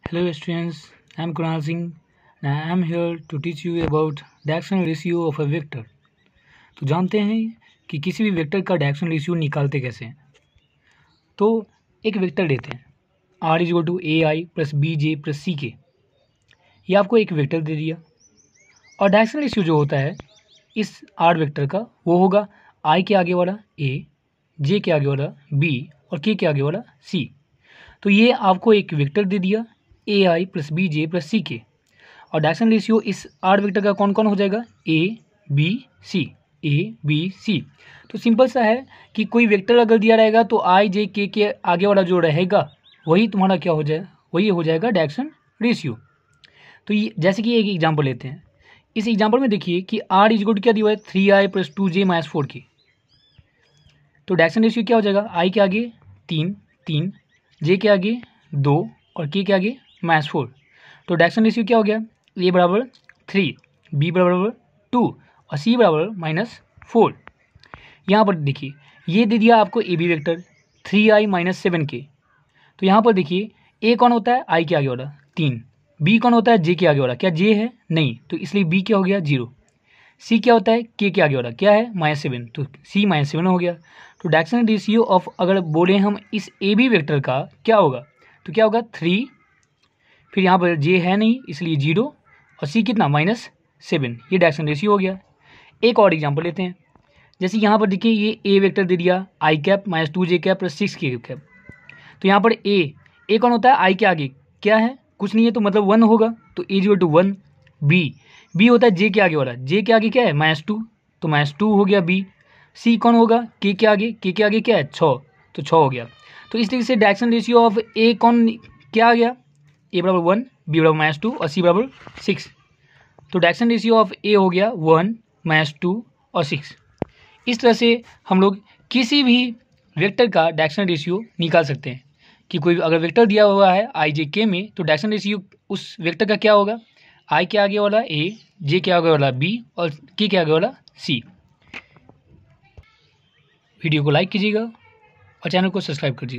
Hello students, I am Kunal Singh and I am here to teach you about direction ratio of a vector. तो जानते हैं कि किसी भी vector का डायरेक्शन रेशियो निकालते कैसे हैं। तो एक वेक्टर लेते हैं r is equal to A I plus B J plus C K. ये आपको एक वेक्टर दे दिया और डायरेक्शन रेशियो जो होता है इस r वेक्टर का वो होगा i के आगे वाला a, j के आगे वाला b और k के आगे वाला c। तो ये आपको एक वेक्टर दे दिया ए I plus B J plus C के और डायरेक्शन रेशियो इस आर वेक्टर का कौन कौन हो जाएगा A B C, A B C. तो सिंपल सा है कि कोई वेक्टर अगर दिया रहेगा तो आई जे के आगे वाला जो रहेगा वही तुम्हारा क्या हो जाएगा, वही हो जाएगा डायरेक्शन रेशियो। तो ये जैसे कि एक एग्जाम्पल लेते हैं। इस एग्जाम्पल में देखिए कि आर इज इक्वल टू क्या दिया है 3i plus 2j minus 4k। तो डायरेक्शन रेशियो क्या हो जाएगा आई के आगे 3, जे के आगे 2 और के आगे -4। तो डायरेक्शन रेशियो क्या हो गया ए बराबर 3, बी बराबर 2 और सी बराबर -4। यहाँ पर देखिए ये दे दिया आपको A B vector 3i minus 7k। तो यहाँ पर देखिए ए कौन होता है आई के आगे वाला 3, बी कौन होता है जे के आगे वाला, क्या जे है नहीं, तो इसलिए बी क्या हो गया 0। सी क्या होता है के आगे वाला क्या है -7, तो सी -7 हो गया। तो डायरेक्शन रेशियो ऑफ अगर बोले हम इस ए बी वेक्टर का क्या होगा तो क्या होगा 3, फिर यहाँ पर जे है नहीं इसलिए 0 और सी कितना -7। ये डायरेक्शन रेशियो हो गया। एक और एग्जांपल लेते हैं। जैसे यहाँ पर देखिए ये ए वेक्टर दे दिया I cap minus 2j cap plus 6k cap. तो यहाँ पर ए कौन होता है आई के आगे क्या है कुछ नहीं है तो मतलब 1 होगा, तो ए इक्वल टू 1। बी होता है जे के आगे वाला, जे के आगे क्या है -2 तो -2 हो गया बी। सी कौन होगा के आगे आगे क्या है 6 तो 6 हो गया। तो इस तरीके से डायरेक्शन रेशियो ऑफ ए कौन क्या आ गया ए बराबर 1, बी बराबर -2 और सी बराबर 6। तो डायरेक्शन रेशियो ऑफ ए हो गया 1, -2 और 6। इस तरह से हम लोग किसी भी वेक्टर का डायरेक्शन रेशियो निकाल सकते हैं कि कोई अगर वेक्टर दिया हुआ है आई जे के में तो डायरेक्शन रेशियो उस वेक्टर का क्या होगा आई के आगे वाला ए, जे के आगे वाला बी और के आगे वाला सी। वीडियो को लाइक कीजिएगा और चैनल को सब्सक्राइब कीजिएगा।